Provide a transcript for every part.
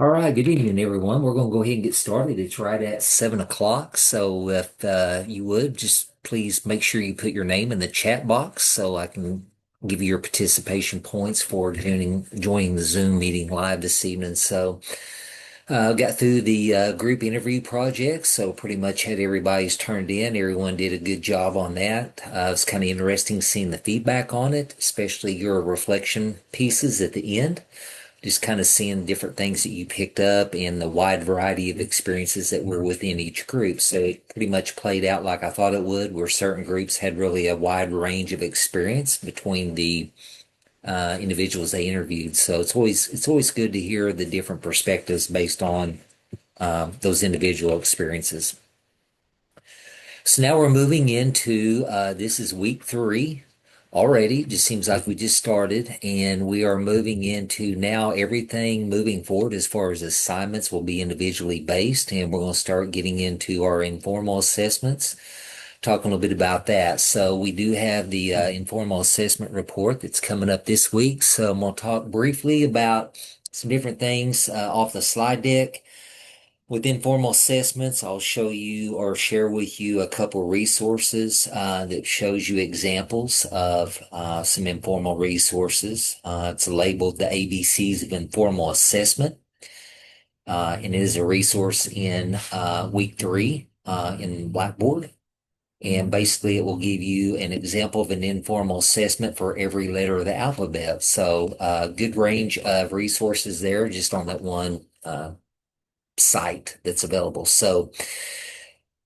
All right, good evening, everyone. We're going to go ahead and get started. It's right at 7 o'clock. So if you would, just please make sure you put your name in the chat box so I can give you your participation points for joining the Zoom meeting live this evening. So got through the group interview project, so pretty much had everybody's turned in. Everyone did a good job on that. It's kind of interesting seeing the feedback on it, especially your reflection pieces at the end, just kind of seeing different things that you picked up and the wide variety of experiences that were within each group. So it pretty much played out like I thought it would, where certain groups had really a wide range of experience between the individuals they interviewed. So it's always good to hear the different perspectives based on those individual experiences. So now we're moving into this is week 3 already. Just seems like we just started, and we are moving into now everything moving forward as far as assignments will be individually based, and we're going to start getting into our informal assessments. Talk a little bit about that. So we do have the informal assessment report that's coming up this week. So I'm going to talk briefly about some different things off the slide deck. With informal assessments, I'll show you or share with you a couple resources that shows you examples of some informal resources. It's labeled the ABCs of Informal Assessment, and it is a resource in week 3 in Blackboard. And basically, it will give you an example of an informal assessment for every letter of the alphabet. So, good range of resources there just on that one site that's available. So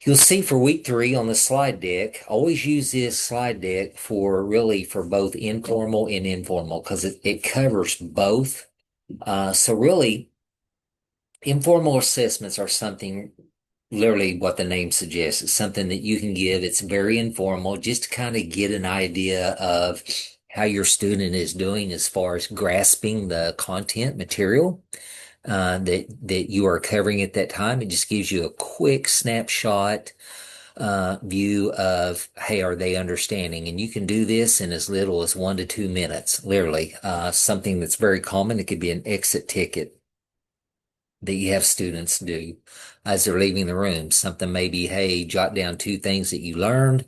you'll see for week 3 on the slide deck, always use this slide deck for really for both informal and informal because it covers both. So really, informal assessments are something literally what the name suggests. It's something that you can give. It's very informal, just to kind of get an idea of how your student is doing as far as grasping the content material that you are covering at that time. It just gives you a quick snapshot view of, hey, are they understanding? And you can do this in as little as 1 to 2 minutes, literally. Something that's very common. It could be an exit ticket that you have students do as they're leaving the room. Something maybe, hey, jot down 2 things that you learned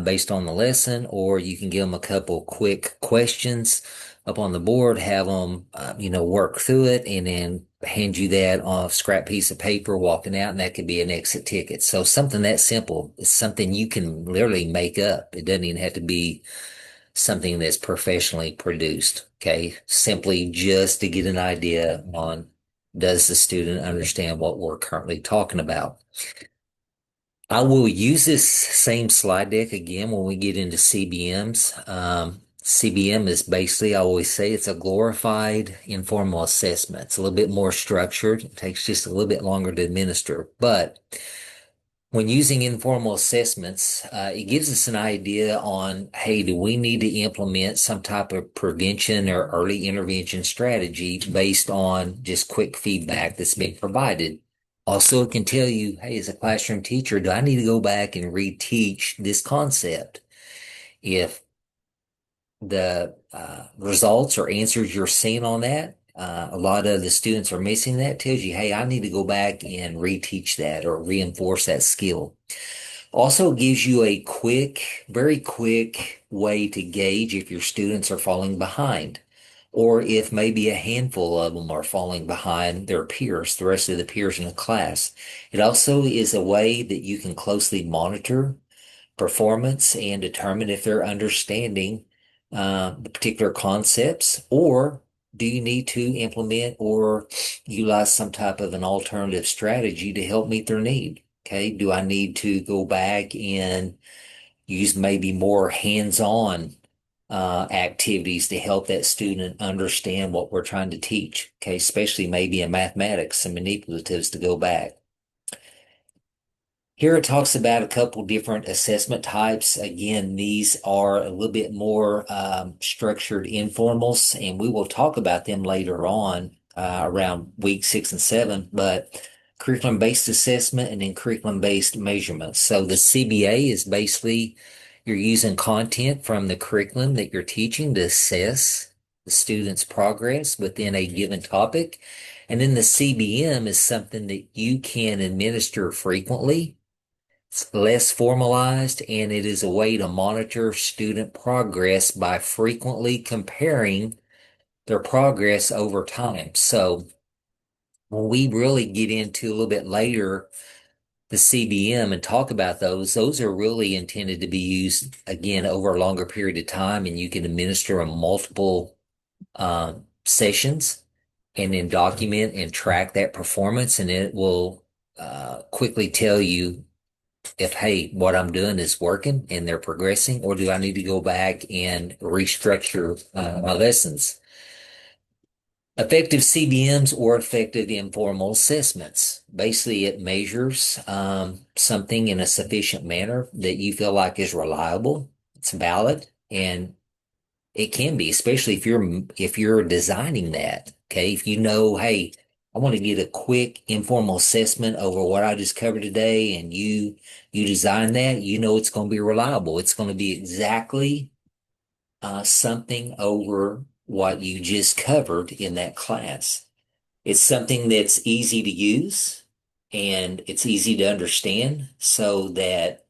based on the lesson, or you can give them a couple quick questions up on the board, have them, work through it, and then hand you that on a scrap piece of paper walking out, and that could be an exit ticket. So something that simple is something you can literally make up. It doesn't even have to be something that's professionally produced. Okay. Simply just to get an idea on, does the student understand what we're currently talking about? I will use this same slide deck again when we get into CBMs. CBM is basically, I always say, it's a glorified informal assessment. It's a little bit more structured. It takes just a little bit longer to administer, but when using informal assessments, it gives us an idea on, hey, do we need to implement some type of prevention or early intervention strategy based on just quick feedback that's being provided? Also, it can tell you, hey, as a classroom teacher, do I need to go back and reteach this concept? If the results or answers you're seeing on that, a lot of the students are missing that, tells you, hey, I need to go back and reteach that or reinforce that skill. Also gives you a quick, very quick way to gauge if your students are falling behind, or if maybe a handful of them are falling behind their peers, the rest of the peers in the class. It also is a way that you can closely monitor performance and determine if they're understanding the particular concepts, or do you need to implement or utilize some type of an alternative strategy to help meet their need? Okay, do I need to go back and use maybe more hands-on activities to help that student understand what we're trying to teach? Okay, especially maybe in mathematics, some manipulatives to go back. Here it talks about a couple different assessment types. Again, these are a little bit more structured informals, and we will talk about them later on around week 6 and 7. But curriculum-based assessment and then curriculum-based measurements. So the CBA is basically you're using content from the curriculum that you're teaching to assess the student's progress within a given topic. And then the CBM is something that you can administer frequently. It's less formalized, and it is a way to monitor student progress by frequently comparing their progress over time. So when we really get into a little bit later the CBM and talk about those are really intended to be used again over a longer period of time, and you can administer them multiple sessions and then document and track that performance, and it will quickly tell you if, hey, what I'm doing is working and they're progressing, or do I need to go back and restructure my lessons? Effective CBMs or effective informal assessments. Basically, it measures something in a sufficient manner that you feel like is reliable, it's valid, and it can be, especially if you're designing that. Okay, if you know, hey, I want to get a quick informal assessment over what I just covered today, and you design that, you know it's going to be reliable. It's going to be exactly something over what you just covered in that class. It's something that's easy to use and it's easy to understand so that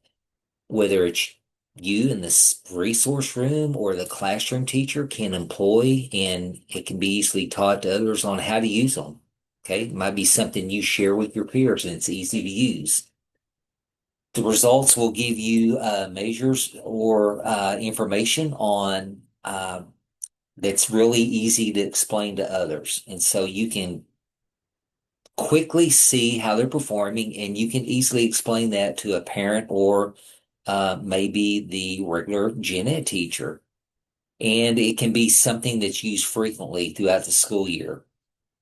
whether it's you in this resource room or the classroom teacher can employ, and it can be easily taught to others on how to use them. Okay, it might be something you share with your peers and it's easy to use. The results will give you measures or information on that's really easy to explain to others. And so you can quickly see how they're performing, and you can easily explain that to a parent or maybe the regular gen ed teacher. And it can be something that's used frequently throughout the school year.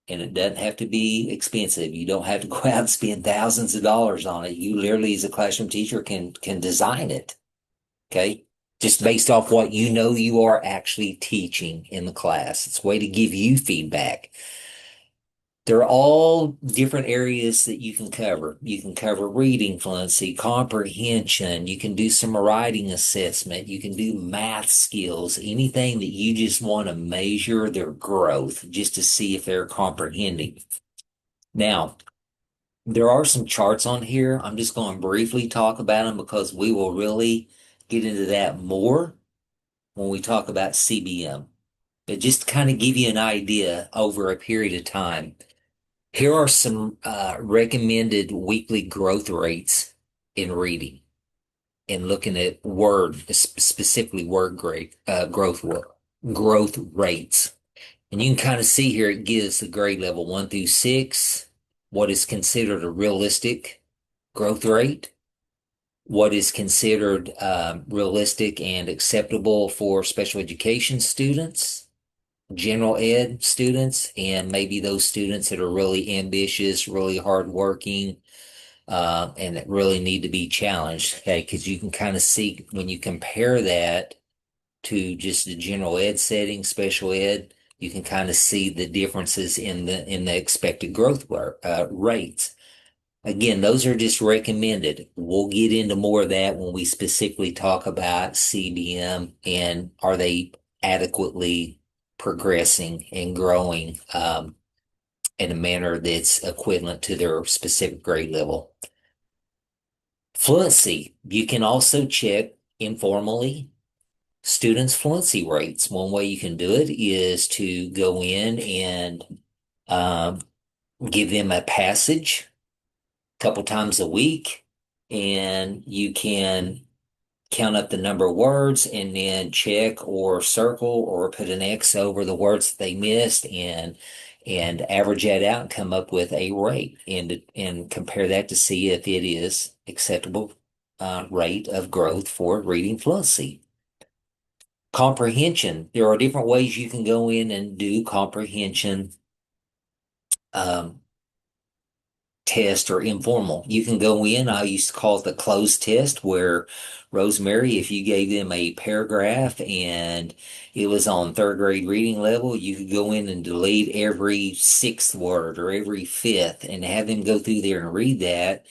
And it doesn't have to be expensive. You don't have to go out and spend thousands of dollars on it. You literally, as a classroom teacher, can design it. Okay. Just based off what you know you are actually teaching in the class. It's a way to give you feedback. They're all different areas that you can cover. You can cover reading fluency, comprehension. You can do some writing assessment. You can do math skills, anything that you just want to measure their growth just to see if they're comprehending. Now, there are some charts on here. I'm just going to briefly talk about them because we will really get into that more when we talk about CBM. But just to kind of give you an idea over a period of time. Here are some recommended weekly growth rates in reading and looking at specifically word grade growth rates. And you can kind of see here it gives the grade level 1 through 6, what is considered a realistic growth rate, what is considered realistic and acceptable for special education students, general ed students, and maybe those students that are really ambitious, really hardworking, and that really need to be challenged. Okay, because you can kind of see when you compare that to just the general ed setting, special ed, you can kind of see the differences in the expected growth rates. Again, those are just recommended. We'll get into more of that when we specifically talk about CBM and are they adequately progressing and growing in a manner that's equivalent to their specific grade level. Fluency. You can also check informally students' fluency rates. One way you can do it is to go in and um, give them a passage couple times a week, and you can count up the number of words and then check or circle or put an X over the words that they missed, and average that out and come up with a rate, and compare that to see if it is acceptable rate of growth for reading fluency. Comprehension. There are different ways you can go in and do comprehension um, test or informal. You can go in, I used to call it the closed test, where Rosemary, if you gave them a paragraph and it was on third grade reading level, you could go in and delete every sixth word or every fifth and have them go through there and read that,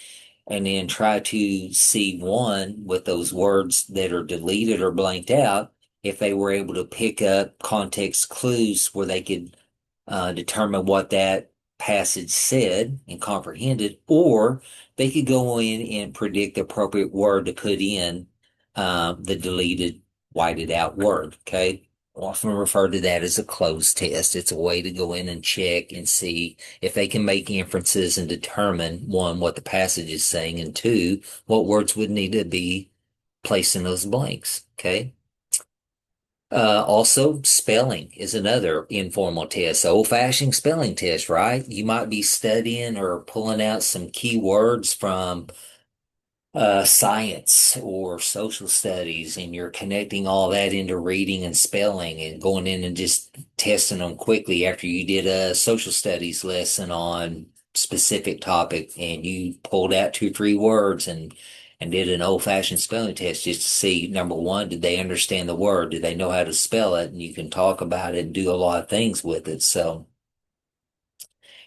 and then try to see one with those words that are deleted or blanked out. if they were able to pick up context clues where they could determine what that passage said and comprehend it, or they could go in and predict the appropriate word to put in the deleted, whited out word. Okay. Often referred to that as a closed test. It's a way to go in and check and see if they can make inferences and determine one, what the passage is saying, and two, what words would need to be placed in those blanks. Okay. Also, spelling is another informal test. Old-fashioned spelling test, right? You might be studying or pulling out some key words from science or social studies, and you're connecting all that into reading and spelling and going in and just testing them quickly after you did a social studies lesson on specific topic and you pulled out two, three words and did an old-fashioned spelling test just to see, number one, did they understand the word? Did they know how to spell it? And you can talk about it and do a lot of things with it. So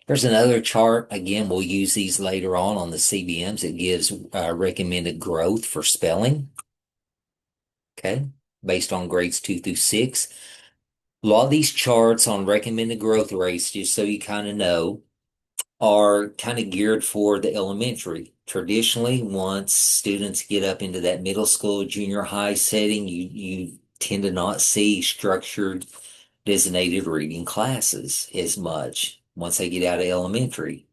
there's another chart. Again, we'll use these later on the CBMs. It gives recommended growth for spelling, okay, based on grades 2 through 6. A lot of these charts on recommended growth rates, just so you kind of know, are kind of geared for the elementary. Traditionally, once students get up into that middle school, junior high setting, you tend to not see structured designated reading classes as much once they get out of elementary.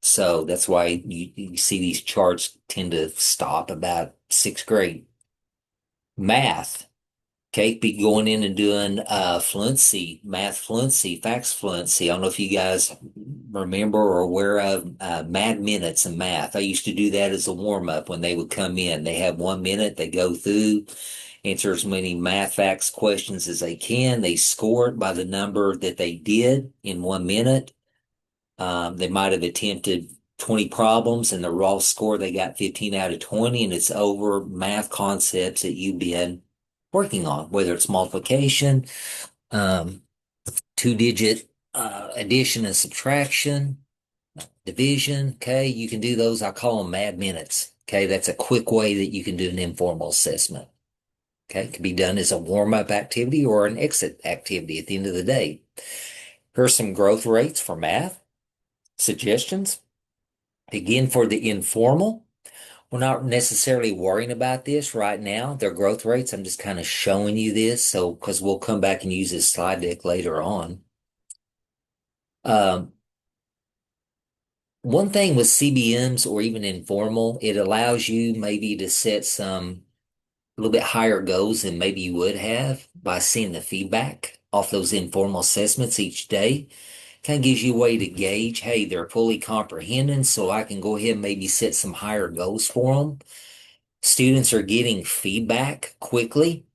So that's why you see these charts tend to stop about 6th grade. Math, okay, be going in and doing fluency, math fluency, facts fluency. I don't know if you guys remember or aware of Mad Minutes in math. I used to do that as a warm up when they would come in. They have 1 minute, they go through, answer as many math facts questions as they can. They score it by the number that they did in 1 minute. They might have attempted 20 problems and the raw score they got 15 out of 20, and it's over math concepts that you've been working on, whether it's multiplication, um, two-digit addition and subtraction, division. Okay, you can do those. I call them mad minutes. Okay, that's a quick way that you can do an informal assessment. Okay, it can be done as a warm-up activity or an exit activity at the end of the day. Here are some growth rates for math suggestions. Again, for the informal, we're not necessarily worrying about this right now. Their growth rates, I'm just kind of showing you this. So, because we'll come back and use this slide deck later on. Um, One thing with CBMs or even informal, it allows you maybe to set some a little bit higher goals than maybe you would have by seeing the feedback off those informal assessments each day. Kind of gives you a way to gauge, hey, they're fully comprehending, so I can go ahead and maybe set some higher goals for them. Students are getting feedback quickly,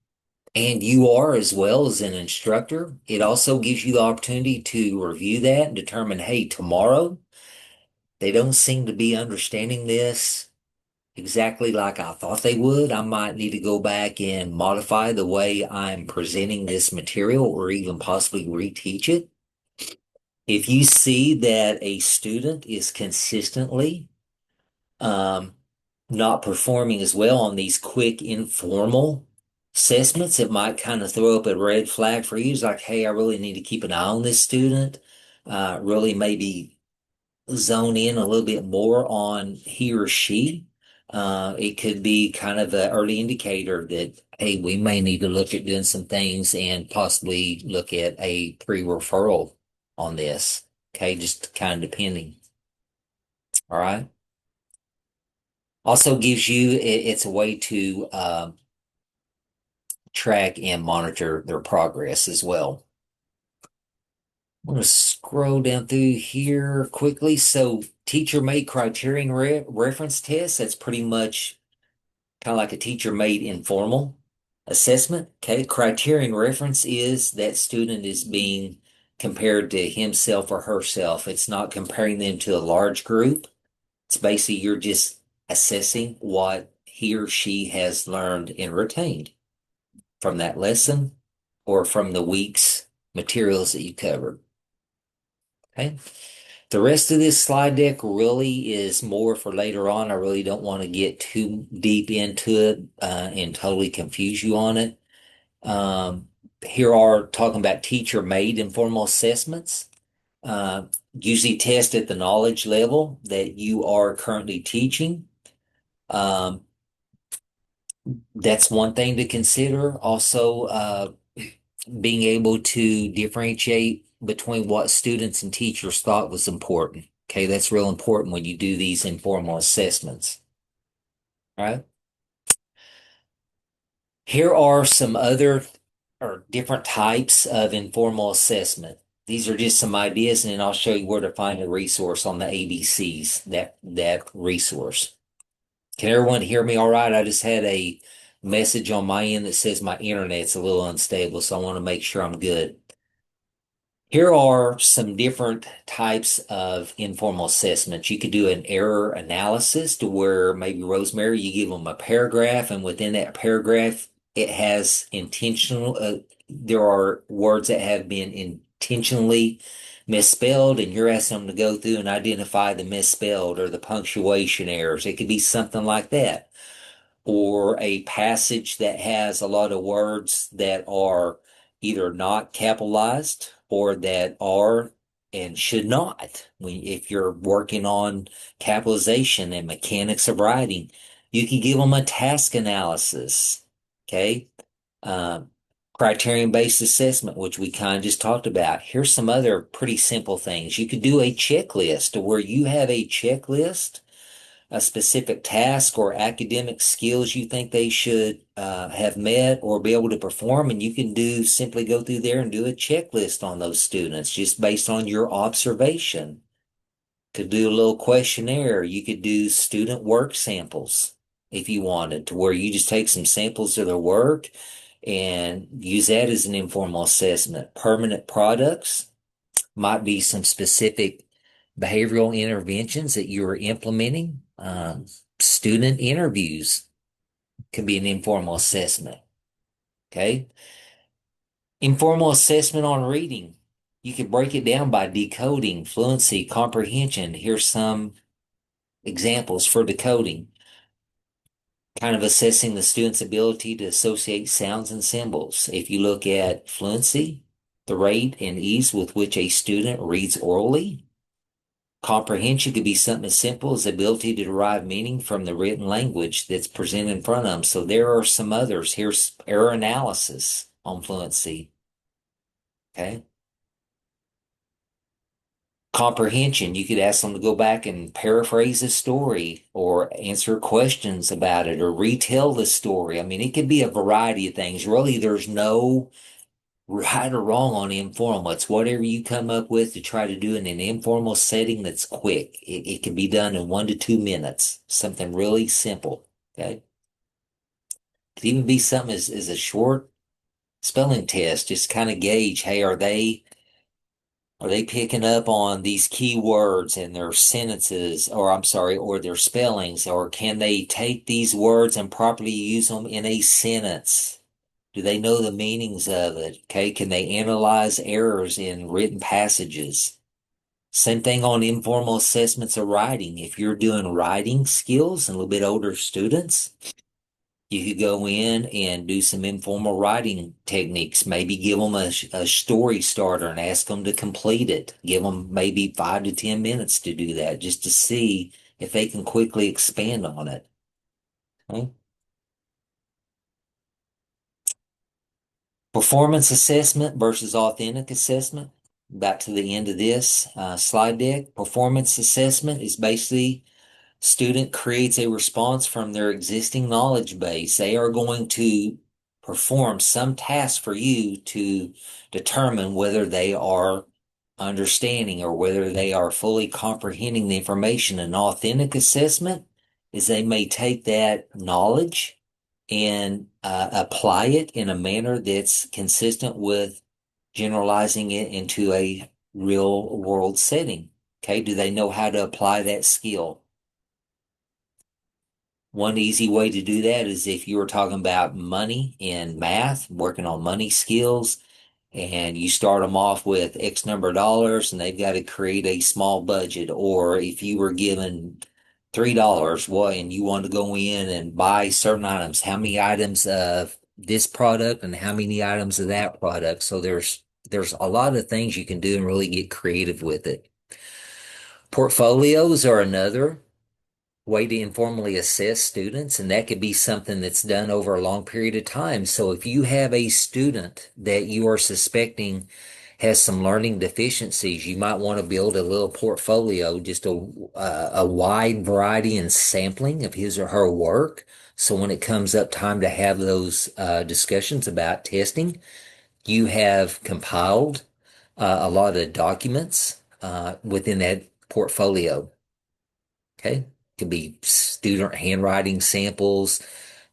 and you are as well as an instructor. It also gives you the opportunity to review that and determine, hey, tomorrow they don't seem to be understanding this exactly like I thought they would. I might need to go back and modify the way I'm presenting this material or even possibly reteach it. If you see that a student is consistently um, not performing as well on these quick informal assessments, it might kind of throw up a red flag for you. It's like, hey, I really need to keep an eye on this student. Really maybe zone in a little bit more on he or she. It could be kind of an early indicator that, hey, we may need to look at doing some things and possibly look at a pre-referral on this. Okay, just kind of depending. All right. Also gives you, it's a way to track and monitor their progress as well. I'm going to scroll down through here quickly. So teacher made criterion reference test, that's pretty much kind of like a teacher made informal assessment. Okay. Criterion reference is that student is being compared to himself or herself. It's not comparing them to a large group. It's basically you're just assessing what he or she has learned and retained from that lesson or from the week's materials that you covered. Okay. The rest of this slide deck really is more for later on. I really don't want to get too deep into it and totally confuse you on it. Um, Here are talking about teacher-made informal assessments. Uh, Usually test at the knowledge level that you are currently teaching. Um, that's one thing to consider. Also, being able to differentiate between what students and teachers thought was important. Okay, that's real important when you do these informal assessments, right? Here are some other or different types of informal assessment. These are just some ideas, and then I'll show you where to find a resource on the ABCs, that resource. Can everyone hear me all right? I just had a message on my end that says my internet's a little unstable, so I want to make sure I'm good. Here are some different types of informal assessments. You could do an error analysis to where maybe Rosemary, you give them a paragraph, and within that paragraph, it has there are words that have been intentionally misspelled, and you're asking them to go through and identify the misspelled or the punctuation errors. It could be something like that, or a passage that has a lot of words that are either not capitalized or that are and should not. If you're working on capitalization and mechanics of writing, you can give them a task analysis. Okay. Um, Criterion-based assessment, which we kind of just talked about. Here's some other pretty simple things. You could do a checklist to where you have a checklist, a specific task or academic skills you think they should have met or be able to perform, and you can do simply go through there and do a checklist on those students just based on your observation. Could do a little questionnaire. You could do student work samples if you wanted, to where you just take some samples of their work and use that as an informal assessment. Permanent products might be some specific behavioral interventions that you're implementing. Student interviews can be an informal assessment. Okay. Informal assessment on reading. You could break it down by decoding, fluency, comprehension. Here's some examples for decoding. Kind of assessing the student's ability to associate sounds and symbols. If you look at fluency, the rate and ease with which a student reads orally. Comprehension could be something as simple as the ability to derive meaning from the written language that's presented in front of them. So there are some others. Here's error analysis on fluency. Okay. Comprehension, you could ask them to go back and paraphrase a story or answer questions about it or retell the story. I mean, it could be a variety of things. Really, there's no right or wrong on informal. It's whatever you come up with to try to do in an informal setting that's quick. It can be done in 1 to 2 minutes. Something really simple. Okay. Could even be something as a short spelling test, just kind of gauge, hey, are they picking up on these key words in their sentences, or I'm sorry, or their spellings, or can they take these words and properly use them in a sentence? Do they know the meanings of it? Okay, can they analyze errors in written passages? Same thing on informal assessments of writing. If you're doing writing skills and a little bit older students, you could go in and do some informal writing techniques. Maybe give them a story starter and ask them to complete it. Give them maybe 5 to 10 minutes to do that just to see if they can quickly expand on it. Okay? Performance assessment versus authentic assessment. Back to the end of this slide deck. Performance assessment is basically student creates a response from their existing knowledge base. They are going to perform some task for you to determine whether they are understanding or whether they are fully comprehending the information. An authentic assessment is they may take that knowledge and apply it in a manner that's consistent with generalizing it into a real world setting. Okay, do they know how to apply that skill? One easy way to do that is if you were talking about money in math, working on money skills, and you start them off with X number of dollars and they've got to create a small budget. Or if you were given $3, and you want to go in and buy certain items, how many items of this product and how many items of that product. So there's a lot of things you can do and really get creative with it. Portfolios are another way to informally assess students, and that could be something that's done over a long period of time. So if you have a student that you are suspecting has some learning deficiencies, you might want to build a little portfolio, just a wide variety and sampling of his or her work. So when it comes up time to have those discussions about testing, you have compiled a lot of documents within that portfolio. Okay. Could be student handwriting samples,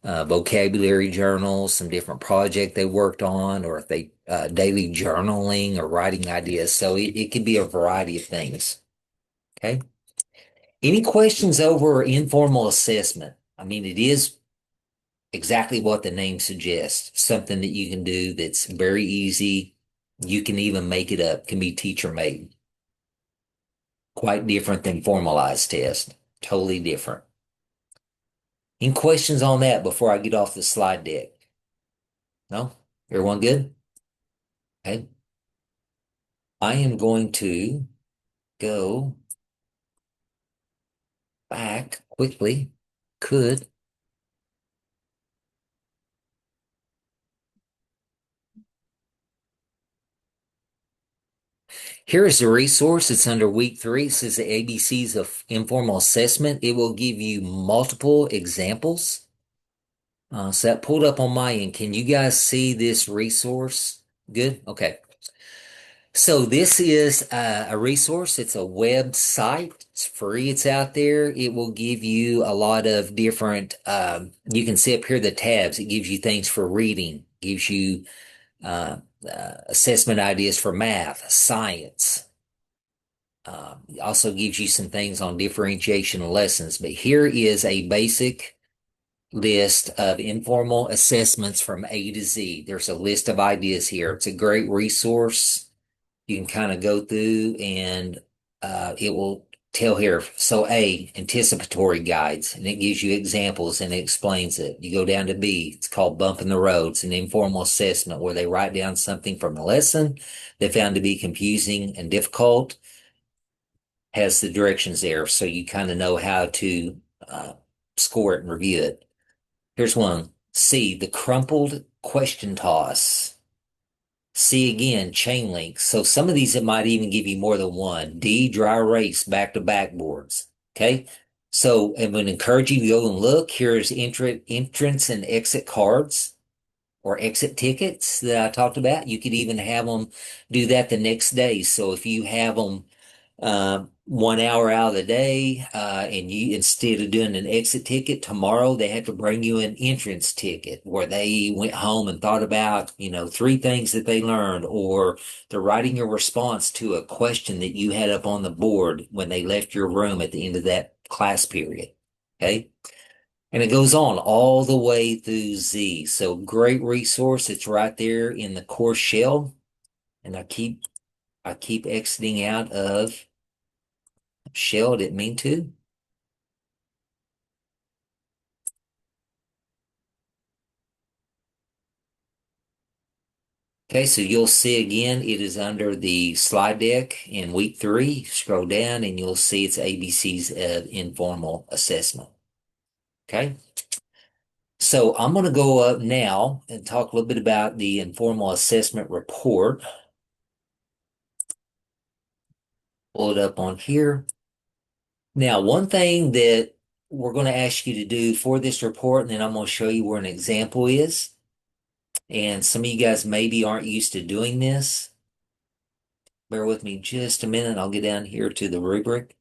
vocabulary journals, some different project they worked on, or if they daily journaling or writing ideas. So it could be a variety of things. Okay. Any questions over informal assessment? I mean, it is exactly what the name suggests, something that you can do that's very easy. You can even make it up, can be teacher made. Quite different than formalized test. Totally different. Any questions on that before I get off the slide deck? No? Everyone good? Okay. I am going to go back quickly. Could. Here is the resource. It's under week 3. It says the ABCs of informal assessment. It will give you multiple examples. So that pulled up on my end. Can you guys see this resource? Good? Okay. So this is a resource. It's a website. It's free. It's out there. It will give you a lot of different, you can see up here the tabs. It gives you things for reading, gives you assessment ideas for math, science. Also gives you some things on differentiation lessons. But here is a basic list of informal assessments from A to Z. There's a list of ideas here. It's a great resource. You can kind of go through and it will tell here. So A, anticipatory guides, and it gives you examples and it explains it. You go down to B, it's called bumping the roads, an informal assessment where they write down something from the lesson they found to be confusing and difficult, has the directions there. So you kind of know how to score it and review it. Here's one. C, the crumpled question toss. C again, chain links. So some of these, it might even give you more than one. D, dry erase, back to backboards. Okay. So I'm going to encourage you to go and look. Here's entrance and exit cards or exit tickets that I talked about. You could even have them do that the next day. So if you have them 1 hour out of the day, and you, instead of doing an exit ticket tomorrow, they have to bring you an entrance ticket where they went home and thought about, 3 things that they learned, or they're writing a response to a question that you had up on the board when they left your room at the end of that class period. Okay. And it goes on all the way through Z. So great resource. It's right there in the course shell. And I keep exiting out of shell. Didn't mean to. Okay, so you'll see again, it is under the slide deck in week 3. Scroll down and you'll see it's ABCs of informal assessment. Okay, so I'm going to go up now and talk a little bit about the informal assessment report. Pull it up on here. Now, one thing that we're going to ask you to do for this report, and then I'm going to show you where an example is. And some of you guys maybe aren't used to doing this. Bear with me just a minute. I'll get down here to the rubric.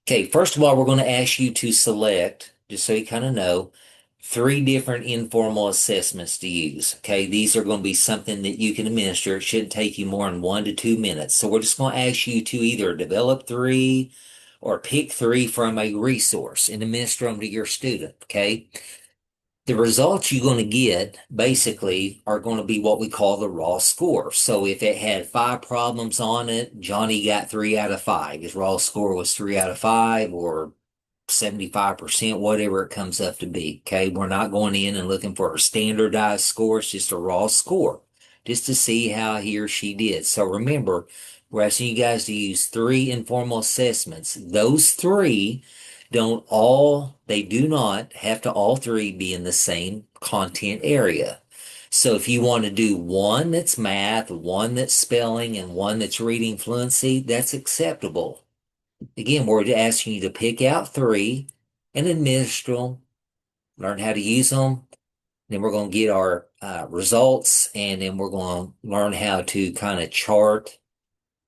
Okay, first of all, we're going to ask you to select, just so you kind of know, 3 different informal assessments to use. Okay, these are going to be something that you can administer. It shouldn't take you more than 1 to 2 minutes. So we're just going to ask you to either develop 3 or pick 3 from a resource and administer them to your student. Okay, The results you're going to get basically are going to be what we call the raw score. So if it had five problems on it, Johnny got 3 out of 5. His raw score was 3 out of 5, or 75%, whatever it comes up to be. Okay. We're not going in and looking for a standardized score. It's just a raw score just to see how he or she did. So remember, we're asking you guys to use 3 informal assessments. Those three they do not have to all three be in the same content area. So if you want to do one that's math, one that's spelling, and one that's reading fluency, that's acceptable. Again, we're asking you to pick out three and administer them, learn how to use them. Then we're going to get our results, and then we're going to learn how to kind of chart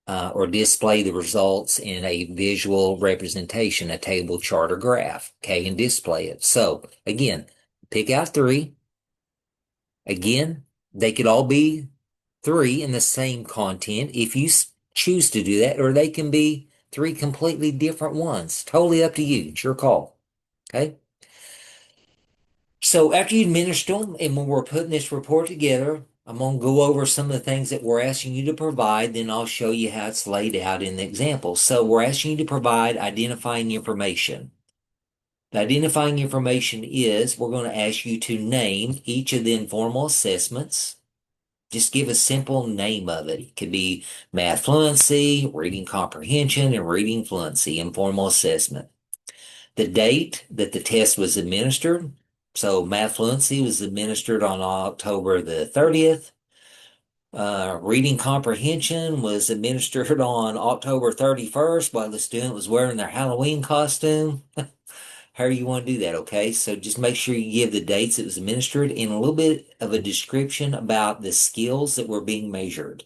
or display the results in a visual representation, a table, chart, or graph, okay, and display it. So again, pick out three. Again, they could all be three in the same content if you choose to do that, or they can be three completely different ones. Totally up to you. It's your call. Okay. So after you administer them, and when we're putting this report together, I'm going to go over some of the things that we're asking you to provide. Then I'll show you how it's laid out in the example. So we're asking you to provide identifying information. The identifying information is we're going to ask you to name each of the informal assessments. Just give a simple name of it. It could be math fluency, reading comprehension, and reading fluency, informal assessment. The date that the test was administered. So math fluency was administered on October the 30th. Reading comprehension was administered on October 31st while the student was wearing their Halloween costume. However you want to do that, okay? So just make sure you give the dates it was administered and a little bit of a description about the skills that were being measured.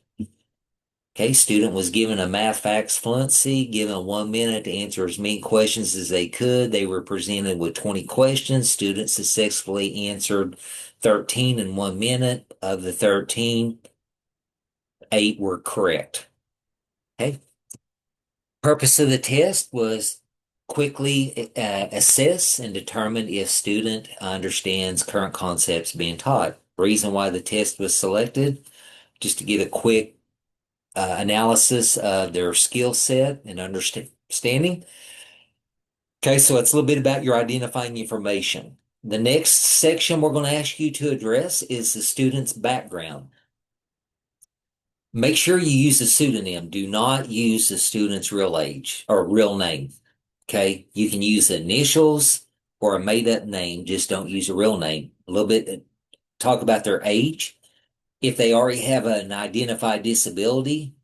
Okay, student was given a math facts fluency, given 1 minute to answer as many questions as they could. They were presented with 20 questions. Students successfully answered 13 in 1 minute. Of the 13, 8 were correct. Okay. Purpose of the test was quickly assess and determine if student understands current concepts being taught. Reason why the test was selected, just to get a quick analysis of their skill set and understanding. Okay, so it's a little bit about your identifying information. The next section we're going to ask you to address is the student's background. Make sure you use a pseudonym. Do not use the student's real age or real name. Okay, you can use initials or a made-up name. Just don't use a real name. A little bit, talk about their age. If they already have an identified disability,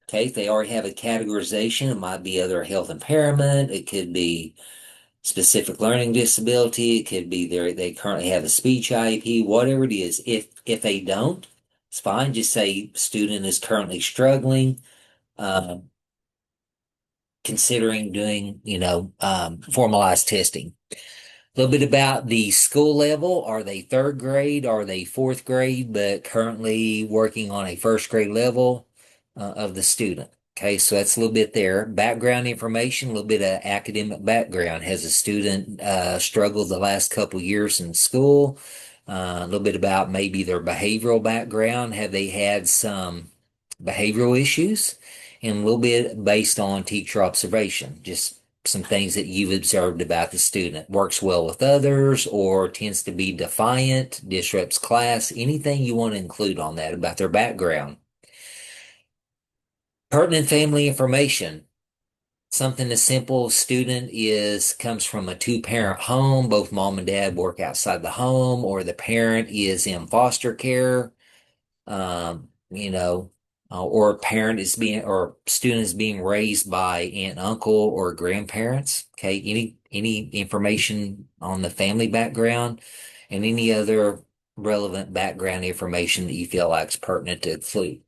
okay, if they already have a categorization, it might be other health impairment. It could be specific learning disability. It could be they currently have a speech IEP, whatever it is. If they don't, it's fine. Just say student is currently struggling, considering doing, formalized testing. A little bit about the school level. Are they third grade? Are they fourth grade, but currently working on a first grade level of the student? Okay, so that's a little bit there. Background information, a little bit of academic background. Has a student struggled the last couple years in school? A little bit about maybe their behavioral background. Have they had some behavioral issues? And a little bit based on teacher observation, just some things that you've observed about the student. Works well with others or tends to be defiant, disrupts class, anything you want to include on that about their background. Pertinent family information. Something as simple, student comes from a two-parent home, both mom and dad work outside the home, or the parent is in foster care. Or or student is being raised by aunt, uncle, or grandparents. Okay, any information on the family background and any other relevant background information that you feel like is pertinent to include.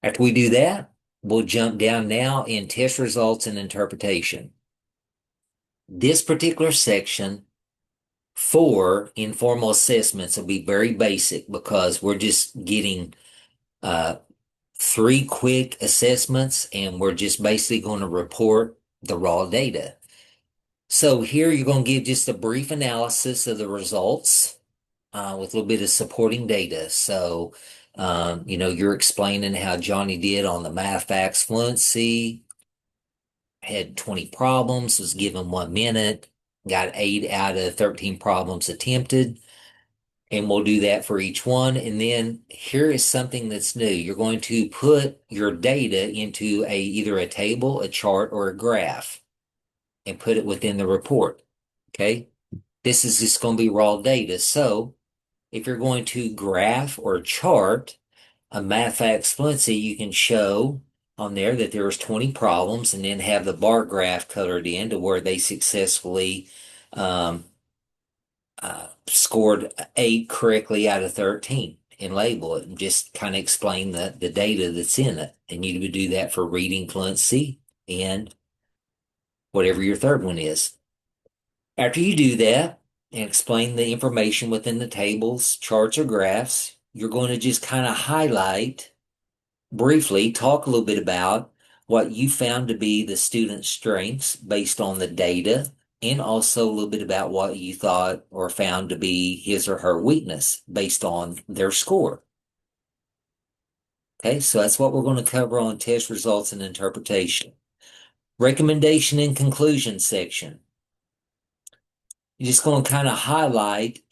After we do that, we'll jump down now in test results and interpretation. This particular section for informal assessments will be very basic because we're just getting 3 quick assessments and we're just basically going to report the raw data. So here you're going to give just a brief analysis of the results with a little bit of supporting data. So, you're explaining how Johnny did on the math facts fluency, had 20 problems, was given 1 minute, got 8 out of 13 problems attempted. And we'll do that for each one. And then here is something that's new. You're going to put your data into either a table, a chart, or a graph and put it within the report. Okay. This is just going to be raw data. So if you're going to graph or chart a math facts fluency, you can show on there that there was 20 problems and then have the bar graph colored in to where they successfully um, scored 8 correctly out of 13 and label it and just kind of explain the data that's in it. And you would do that for reading fluency and whatever your third one is. After you do that and explain the information within the tables, charts, or graphs, you're going to just kind of highlight briefly, talk a little bit about what you found to be the student's strengths based on the data, and also a little bit about what you thought or found to be his or her weakness based on their score. Okay, so that's what we're going to cover on test results and interpretation. Recommendation and conclusion section. You're just going to kind of highlight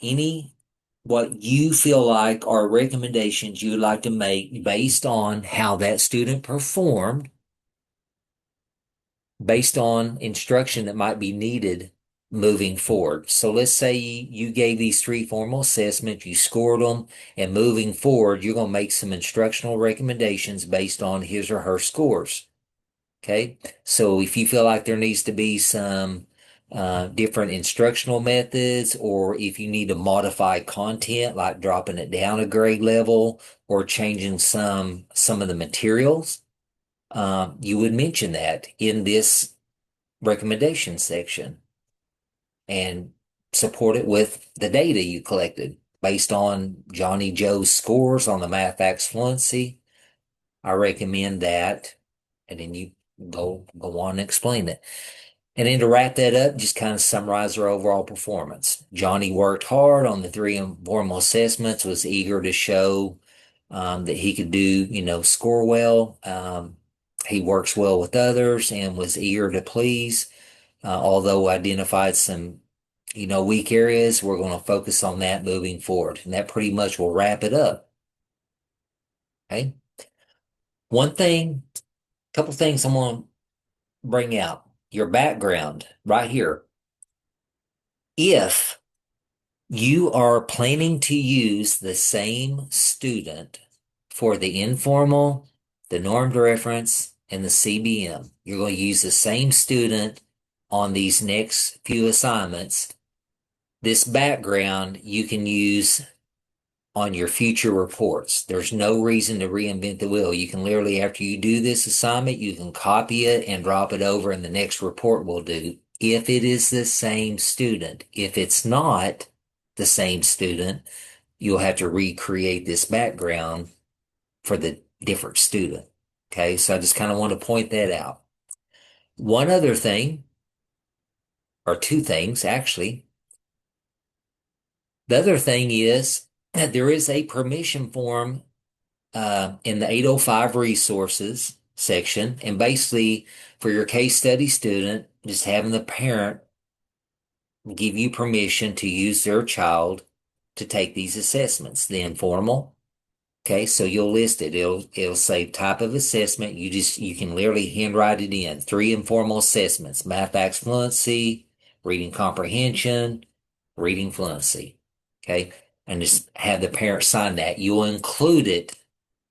what you feel like are recommendations you would like to make based on how that student performed, based on instruction that might be needed moving forward. So let's say you gave these 3 formal assessments, you scored them, and moving forward, you're going to make some instructional recommendations based on his or her scores. Okay. So if you feel like there needs to be some different instructional methods, or if you need to modify content, like dropping it down a grade level or changing some of the materials, you would mention that in this recommendation section and support it with the data you collected based on Johnny Joe's scores on the math facts fluency. I recommend that. And then you go on and explain it. And then to wrap that up, just kind of summarize their overall performance. Johnny worked hard on the 3 informal assessments, was eager to show that he could score well. He works well with others and was eager to please. Although identified some, weak areas, we're going to focus on that moving forward. And that pretty much will wrap it up. Okay. One thing, couple things I'm going to bring out. Your background right here. If you are planning to use the same student for the informal, the normed reference, and the CBM, you're going to use the same student on these next few assignments. This background you can use on your future reports. There's no reason to reinvent the wheel. You can literally, after you do this assignment, you can copy it and drop it over in the next report we'll do if it is the same student. If it's not the same student, you'll have to recreate this background for the different student. Okay, so I just kind of want to point that out. One other thing, or two things actually. The other thing is that there is a permission form in the 805 resources section. And basically, for your case study student, just having the parent give you permission to use their child to take these assessments. The informal. Okay, so you'll list it. It'll say type of assessment. You can literally handwrite it in. 3 informal assessments: math facts fluency, reading comprehension, reading fluency. Okay, and just have the parent sign that. You'll include it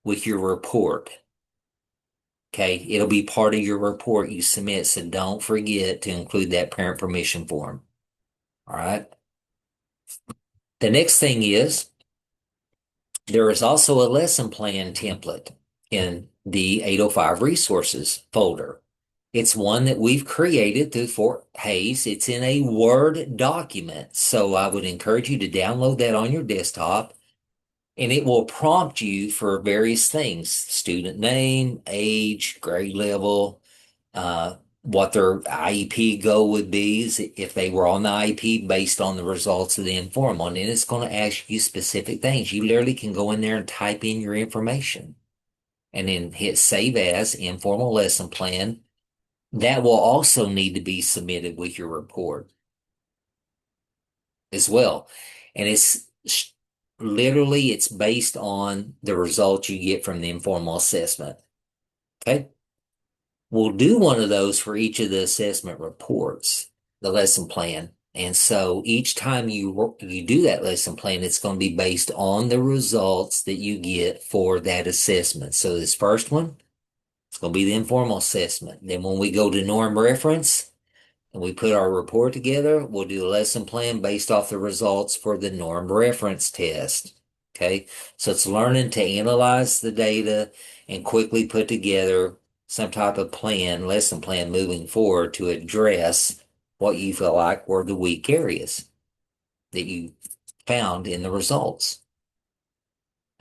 with your report. Okay, it'll be part of your report you submit, so don't forget to include that parent permission form. All right. The next thing is there is also a lesson plan template in the 805 resources folder. It's one that we've created through Fort Hays. It's in a Word document. So I would encourage you to download that on your desktop, and it will prompt you for various things: student name, age, grade level, what their IEP goal would be is if they were on the IEP based on the results of the informal. And then it's going to ask you specific things. You literally can go in there and type in your information and then hit save as informal lesson plan. That will also need to be submitted with your report as well. And literally it's based on the results you get from the informal assessment. Okay. We'll do one of those for each of the assessment reports, the lesson plan. And so each time you do that lesson plan, it's going to be based on the results that you get for that assessment. So this first one, it's going to be the informal assessment. Then when we go to norm reference and we put our report together, we'll do a lesson plan based off the results for the norm reference test. Okay. So it's learning to analyze the data and quickly put together some type of plan, lesson plan moving forward to address what you feel like were the weak areas that you found in the results.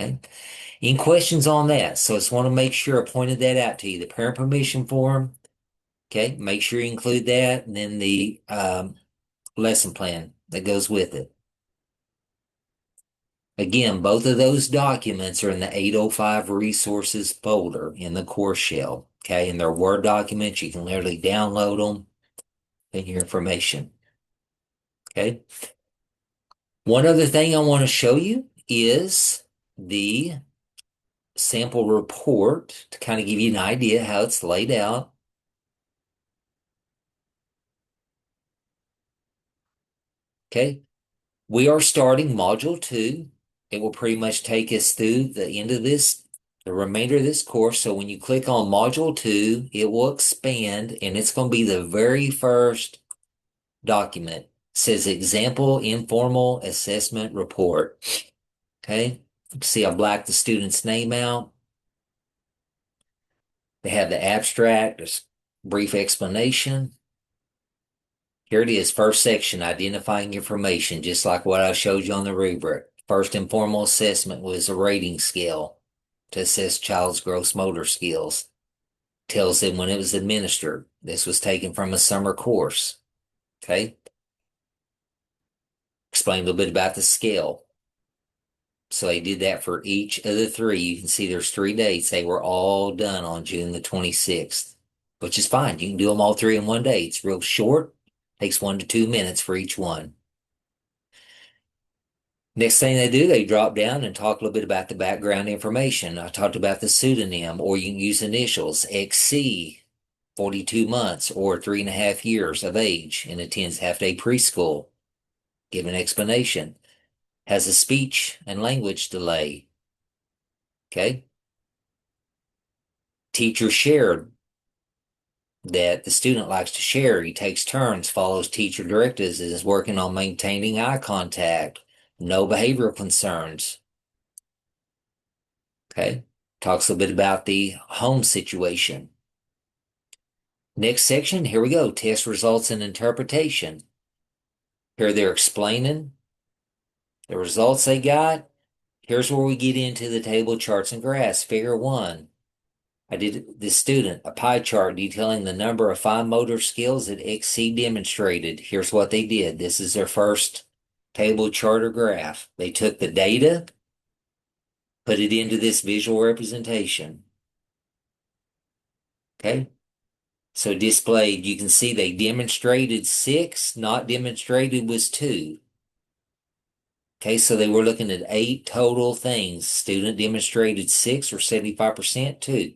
Okay. Any questions on that? So I just want to make sure I pointed that out to you. The parent permission form, okay, make sure you include that, and then the lesson plan that goes with it. Again, both of those documents are in the 805 resources folder in the course shell. Okay, and they're Word documents. You can literally download them and your information. Okay. One other thing I want to show you is the sample report to kind of give you an idea how it's laid out. Okay. We are starting module 2. It will pretty much take us through the end of this, the remainder of this course. So when you click on module 2, it will expand and it's going to be the very first document. It says example informal assessment report. Okay. See, I blacked the student's name out. They have the abstract, there's brief explanation. Here it is, first section, identifying information, just like what I showed you on the rubric. First informal assessment was a rating scale to assess child's gross motor skills. Tells them when it was administered. This was taken from a summer course. Okay. Explain a little bit about the scale. So they did that for each of the 3. You can see there's 3 dates. They were all done on June the 26th, which is fine. You can do them all 3 in one day. It's real short. Takes 1 to 2 minutes for each one. Next thing they do, they drop down and talk a little bit about the background information. I talked about the pseudonym, or you can use initials, XC, 42 months or 3.5 years of age, and attends half-day preschool. Give an explanation. Has a speech and language delay. Okay. Teacher shared that the student likes to share. He takes turns, follows teacher directives, is working on maintaining eye contact, no behavioral concerns. Okay. Talks a bit about the home situation. Next section, here we go. Test results and interpretation. Here they're explaining the results they got. Here's where we get into the table, charts, and graphs. Figure 1. I did this student a pie chart detailing the number of fine motor skills that XC demonstrated. Here's what they did. This is their first table, chart, or graph. They took the data, put it into this visual representation. Okay. So displayed, you can see they demonstrated 6, not demonstrated was 2. Okay, so they were looking at 8 total things. Student demonstrated 6 or 75%, 2.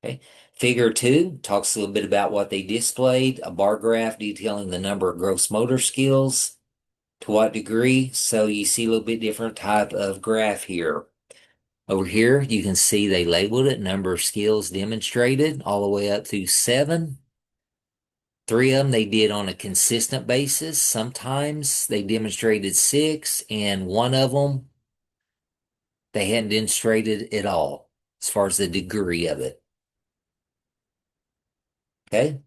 Okay. Figure 2 talks a little bit about what they displayed, a bar graph detailing the number of gross motor skills, to what degree. So you see a little bit different type of graph here. Over here, you can see they labeled it, number of skills demonstrated, all the way up through 7. 3 of them they did on a consistent basis. Sometimes they demonstrated 6, and 1 of them they hadn't demonstrated at all as far as the degree of it. Okay.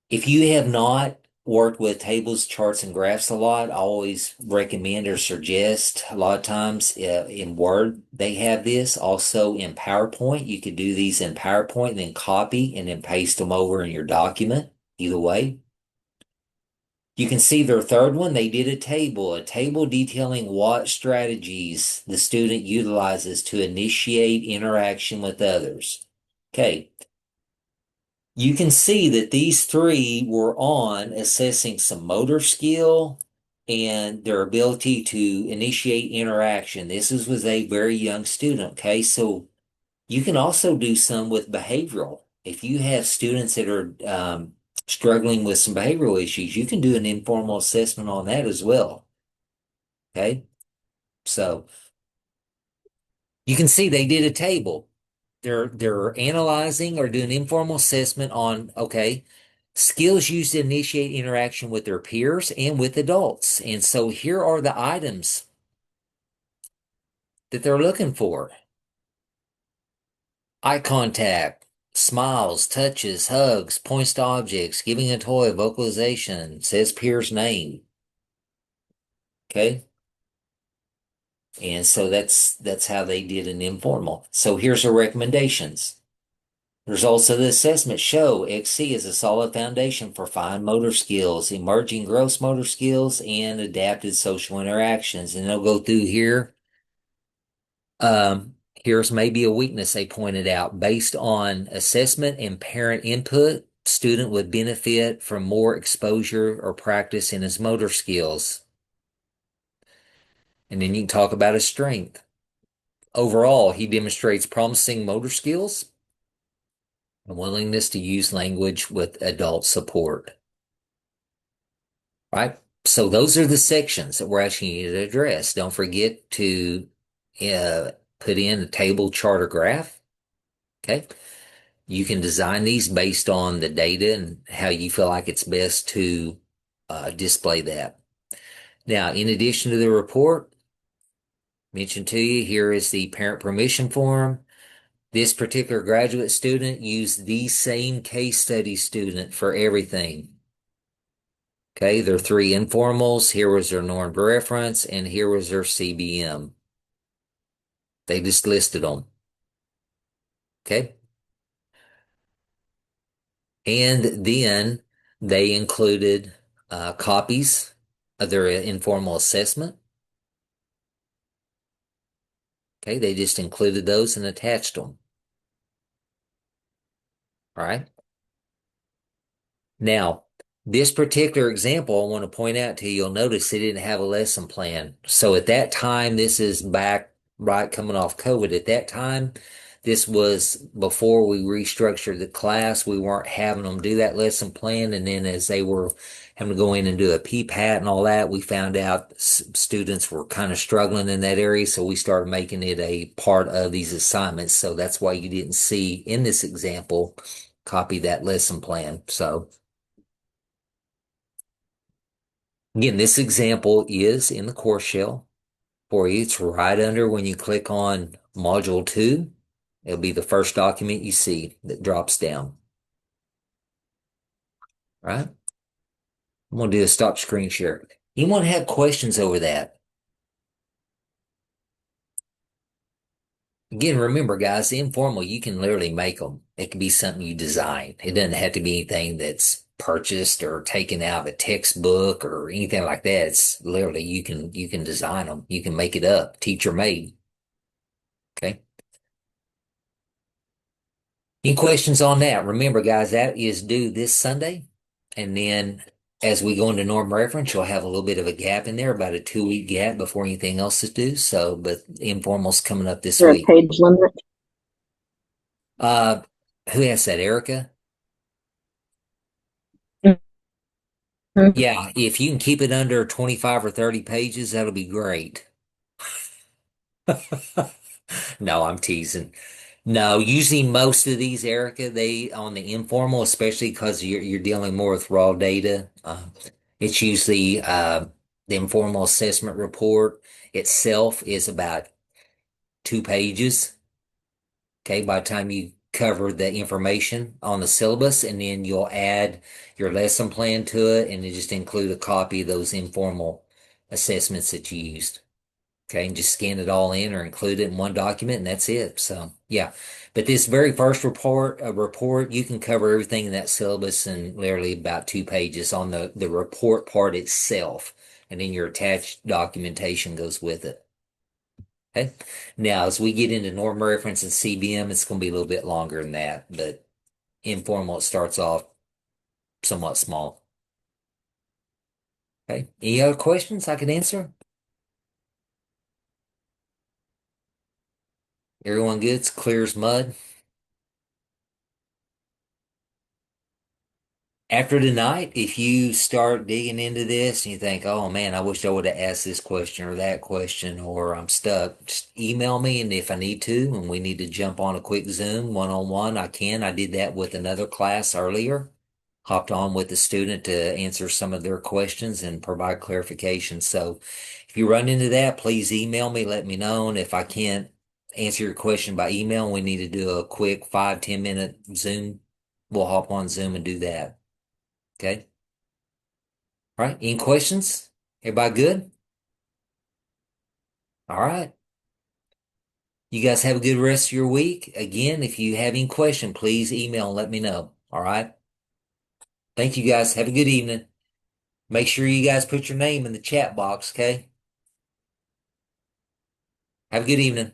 If you have not worked with tables, charts, and graphs a lot, I always recommend or suggest a lot of times in Word, they have this. Also in PowerPoint, you could do these in PowerPoint and then copy and then paste them over in your document. Either way. You can see their third one, they did a table detailing what strategies the student utilizes to initiate interaction with others. Okay, you can see that these three were on assessing some motor skill and their ability to initiate interaction. Was a very young student. Okay, so you can also do some with behavioral. If you have students that are struggling with some behavioral issues, you can do an informal assessment on that as well. Okay, so you can see they did a table. They're analyzing or doing informal assessment on, okay, skills used to initiate interaction with their peers and with adults. And so here are the items that they're looking for: eye contact, smiles, touches, hugs, points to objects, giving a toy, vocalization, says peer's name. Okay. And so that's how they did an informal. So here's the recommendations. Results of the assessment show XC is a solid foundation for fine motor skills, emerging gross motor skills, and adapted social interactions. And they'll go through here. Here's maybe a weakness they pointed out. Based on assessment and parent input, student would benefit from more exposure or practice in his motor skills. And then you can talk about his strength. Overall, he demonstrates promising motor skills and willingness to use language with adult support. Right? So those are the sections that we're asking you to address. Don't forget to put in a table, chart, or graph. Okay. You can design these based on the data and how you feel like it's best to display that. Now, in addition to the report mentioned to you, here is the parent permission form. This particular graduate student used the same case study student for everything. Okay, their three informals. Here was their norm reference, and here was their CBM. They just listed them. Okay. And then they included copies of their informal assessment. Okay, they just included those and attached them. All right. Now, this particular example, I want to point out to you, you'll notice they didn't have a lesson plan. So at that time, this is back right coming off COVID. At that time, this was before we restructured the class. We weren't having them do that lesson plan. And then as they were having to go in and do a PPAT and all that, we found out students were kind of struggling in that area. So we started making it a part of these assignments. So that's why you didn't see in this example, copy that lesson plan. So again, this example is in the course shell for you. It's right under when you click on Module 2. It'll be the first document you see that drops down. Right? I'm going to do a stop screen share. Anyone have questions over that? Again, remember, guys, informal, you can literally make them. It can be something you design. It doesn't have to be anything that's purchased or taken out of a textbook or anything like that. It's literally you can design them. You can make it up, teacher made. Okay. Any questions on that? Remember, guys, that is due this Sunday. And then as we go into norm reference, you'll have a little bit of a gap in there, about a 2 week gap before anything else is due. So, but informal's coming up this There a week. page limit? Uh, who asked that, Erica? Mhm. Yeah, if you can keep it under 25 or 30 pages, that'll be great. No, I'm teasing. No, usually most of these, Erica, they on the informal, especially because you're dealing more with raw data. It's usually the informal assessment report itself is about 2 pages. Okay, by the time you cover the information on the syllabus, and then you'll add your lesson plan to it, and then just include a copy of those informal assessments that you used. Okay, and just scan it all in or include it in one document, and that's it. So yeah, but this very first report, you can cover everything in that syllabus in literally about 2 pages on the report part itself, and then your attached documentation goes with it. Okay. Now, as we get into norm reference and CBM, it's going to be a little bit longer than that, but informal, it starts off somewhat small. Okay. Any other questions I can answer? Everyone good? It's clear as mud. After tonight, if you start digging into this and you think, oh man, I wish I would have asked this question or that question, or I'm stuck, just email me. And if I need to, and we need to jump on a quick Zoom one-on-one, I can. I did that with another class earlier. Hopped on with the student to answer some of their questions and provide clarification. So if you run into that, please email me, let me know. And if I can't answer your question by email, we need to do a quick 5-10 minute Zoom. We'll hop on Zoom and do that. Okay. All right. Any questions? Everybody good? All right. You guys have a good rest of your week. Again, if you have any question, please email and let me know. All right. Thank you guys. Have a good evening. Make sure you guys put your name in the chat box. Okay. Have a good evening.